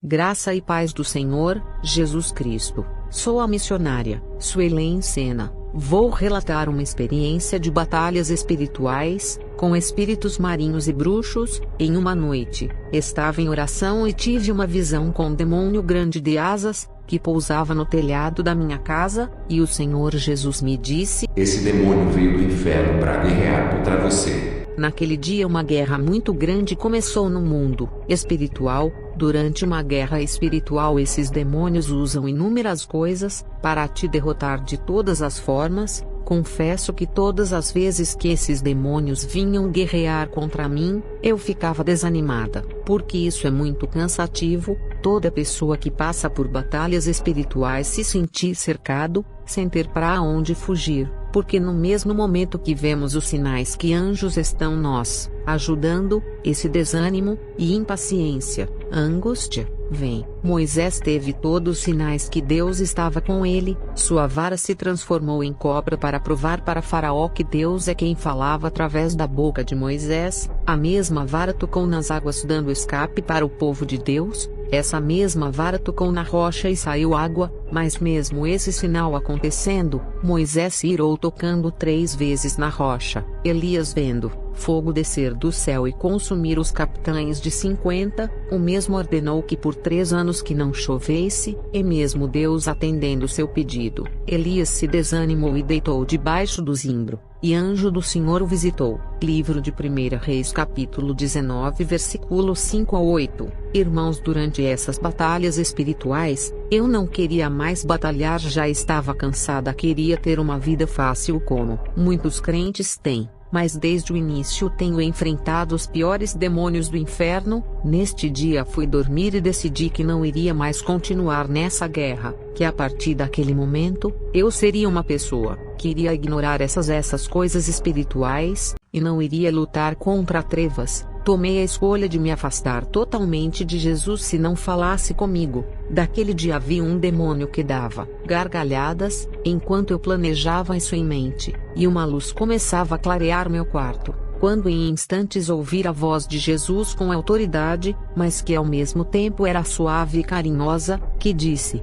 Graça e paz do Senhor, Jesus Cristo. Sou a missionária, Suelen Sena. Vou relatar uma experiência de batalhas espirituais, com espíritos marinhos e bruxos. Em uma noite, estava em oração e tive uma visão com um demônio grande de asas, que pousava no telhado da minha casa, e o Senhor Jesus me disse: esse demônio veio do inferno para guerrear contra você. Naquele dia uma guerra muito grande começou no mundo espiritual. Durante uma guerra espiritual esses demônios usam inúmeras coisas, para te derrotar de todas as formas. Confesso que todas as vezes que esses demônios vinham guerrear contra mim, eu ficava desanimada, porque isso é muito cansativo. Toda pessoa que passa por batalhas espirituais se sentir cercado, sem ter para onde fugir, porque no mesmo momento que vemos os sinais que anjos estão nos ajudando, esse desânimo e impaciência, angústia, vem. Moisés teve todos os sinais que Deus estava com ele. Sua vara se transformou em cobra para provar para Faraó que Deus é quem falava através da boca de Moisés. A mesma vara tocou nas águas dando escape para o povo de Deus. Essa mesma vara tocou na rocha e saiu água, mas mesmo esse sinal acontecendo, Moisés se irou tocando 3 vezes na rocha. Elias vendo fogo descer do céu e consumir os capitães de 50, o mesmo ordenou que por 3 anos que não chovesse, e mesmo Deus atendendo seu pedido, Elias se desanimou e deitou debaixo do zimbro, e anjo do Senhor o visitou. Livro de 1 Reis capítulo 19 versículos 5 a 8. Irmãos, durante essas batalhas espirituais, eu não queria mais batalhar, já estava cansada, queria ter uma vida fácil como muitos crentes têm. Mas desde o início tenho enfrentado os piores demônios do inferno. Neste dia fui dormir e decidi que não iria mais continuar nessa guerra, que a partir daquele momento, eu seria uma pessoa que iria ignorar essas coisas espirituais, e não iria lutar contra trevas. Tomei a escolha de me afastar totalmente de Jesus se não falasse comigo. Daquele dia vi um demônio que dava gargalhadas, enquanto eu planejava isso em mente, e uma luz começava a clarear meu quarto, quando em instantes ouvi a voz de Jesus com autoridade, mas que ao mesmo tempo era suave e carinhosa, que disse: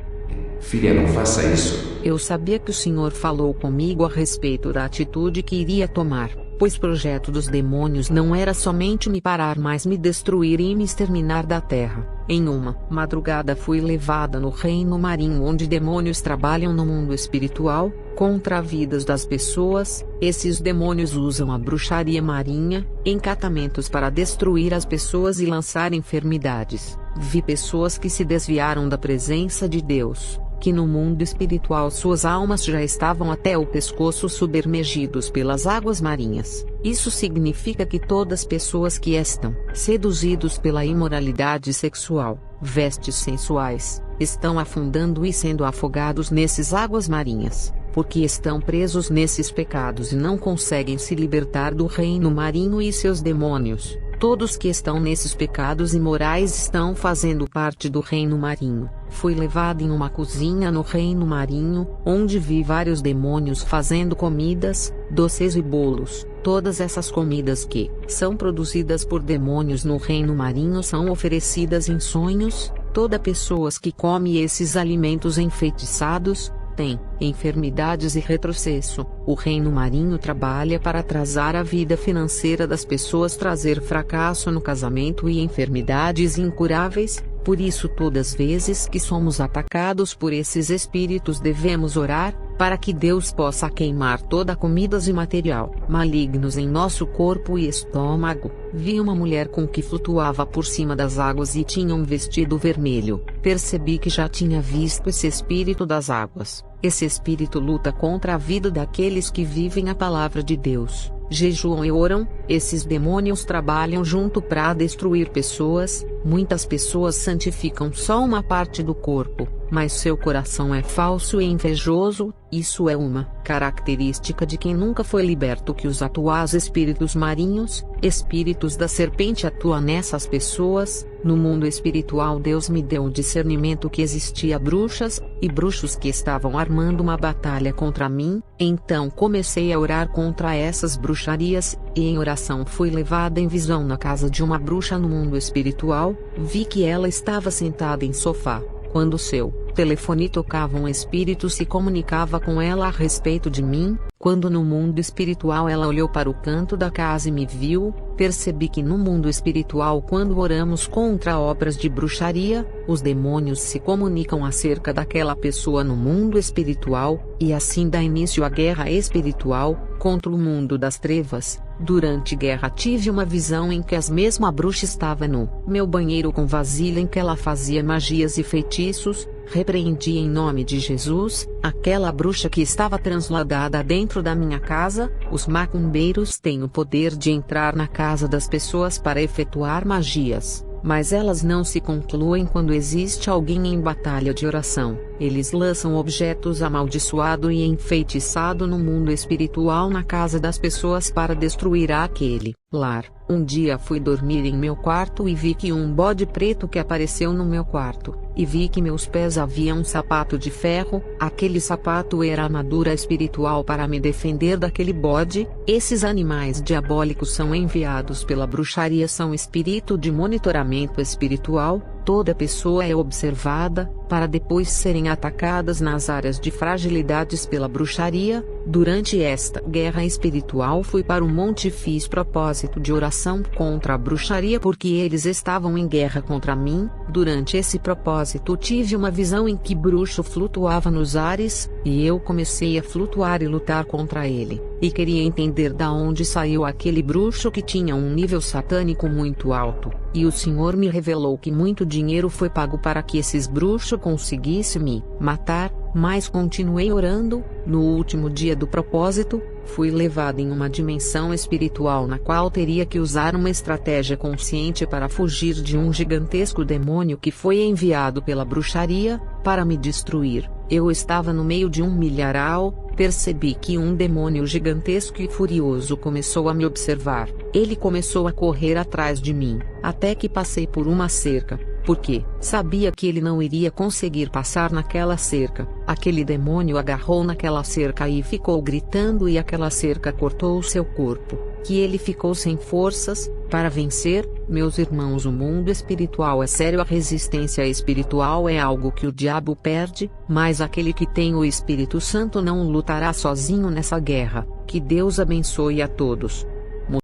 filha, não faça isso. Eu sabia que o Senhor falou comigo a respeito da atitude que iria tomar, pois o projeto dos demônios não era somente me parar, mas me destruir e me exterminar da terra. Em uma madrugada fui levada no reino marinho, onde demônios trabalham no mundo espiritual, contra as vidas das pessoas. Esses demônios usam a bruxaria marinha, encantamentos para destruir as pessoas e lançar enfermidades. Vi pessoas que se desviaram da presença de Deus, que no mundo espiritual suas almas já estavam até o pescoço submergidos pelas águas marinhas. Isso significa que todas as pessoas que estão seduzidos pela imoralidade sexual, vestes sensuais, estão afundando e sendo afogados nessas águas marinhas, porque estão presos nesses pecados e não conseguem se libertar do reino marinho e seus demônios. Todos que estão nesses pecados imorais estão fazendo parte do reino marinho. Fui levado em uma cozinha no reino marinho, onde vi vários demônios fazendo comidas, doces e bolos. Todas essas comidas que são produzidas por demônios no reino marinho são oferecidas em sonhos. Toda pessoa que come esses alimentos enfeitiçados tem enfermidades e retrocesso. O reino marinho trabalha para atrasar a vida financeira das pessoas, trazer fracasso no casamento e enfermidades incuráveis. Por isso, todas as vezes que somos atacados por esses espíritos, devemos orar, para que Deus possa queimar toda a comidas e material malignos em nosso corpo e estômago. Vi uma mulher com que flutuava por cima das águas e tinha um vestido vermelho. Percebi que já tinha visto esse espírito das águas. Esse espírito luta contra a vida daqueles que vivem a palavra de Deus, jejuam e oram. Esses demônios trabalham junto para destruir pessoas. Muitas pessoas santificam só uma parte do corpo, mas seu coração é falso e invejoso. Isso é uma característica de quem nunca foi liberto, que os atuais espíritos marinhos, espíritos da serpente, atuam nessas pessoas. No mundo espiritual, Deus me deu o discernimento que existia bruxas e bruxos que estavam armando uma batalha contra mim. Então comecei a orar contra essas bruxarias, e em oração fui levada em visão na casa de uma bruxa no mundo espiritual. Vi que ela estava sentada em sofá. Quando seu telefone tocava, um espírito se comunicava com ela a respeito de mim. Quando no mundo espiritual ela olhou para o canto da casa e me viu, percebi que no mundo espiritual, quando oramos contra obras de bruxaria, os demônios se comunicam acerca daquela pessoa no mundo espiritual, e assim dá início à guerra espiritual contra o mundo das trevas. Durante guerra tive uma visão em que a mesma bruxa estava no meu banheiro com vasilha em que ela fazia magias e feitiços. Repreendi em nome de Jesus aquela bruxa que estava transladada dentro da minha casa. Os macumbeiros têm o poder de entrar na casa das pessoas para efetuar magias, mas elas não se concluem quando existe alguém em batalha de oração. Eles lançam objetos amaldiçoado e enfeitiçado no mundo espiritual na casa das pessoas para destruir aquele lar. Um dia fui dormir em meu quarto e vi que um bode preto que apareceu no meu quarto, e vi que meus pés havia um sapato de ferro. Aquele sapato era armadura espiritual para me defender daquele bode. Esses animais diabólicos são enviados pela bruxaria, são espírito de monitoramento espiritual. Toda pessoa é observada, para depois serem atacadas nas áreas de fragilidades pela bruxaria. Durante esta guerra espiritual fui para o monte e fiz propósito de oração contra a bruxaria porque eles estavam em guerra contra mim. Durante esse propósito tive uma visão em que bruxo flutuava nos ares, e eu comecei a flutuar e lutar contra ele, e queria entender da onde saiu aquele bruxo que tinha um nível satânico muito alto, e o Senhor me revelou que muito dinheiro foi pago para que esses bruxos conseguissem me matar, mas continuei orando. No último dia do propósito, fui levado em uma dimensão espiritual na qual teria que usar uma estratégia consciente para fugir de um gigantesco demônio que foi enviado pela bruxaria para me destruir. Eu estava no meio de um milharal. Percebi que um demônio gigantesco e furioso começou a me observar. Ele começou a correr atrás de mim, até que passei por uma cerca, porque sabia que ele não iria conseguir passar naquela cerca. Aquele demônio agarrou naquela cerca e ficou gritando, e aquela cerca cortou o seu corpo, que ele ficou sem forças para vencer. Meus irmãos, o mundo espiritual é sério. A resistência espiritual é algo que o diabo perde, mas aquele que tem o Espírito Santo não lutará sozinho nessa guerra. Que Deus abençoe a todos.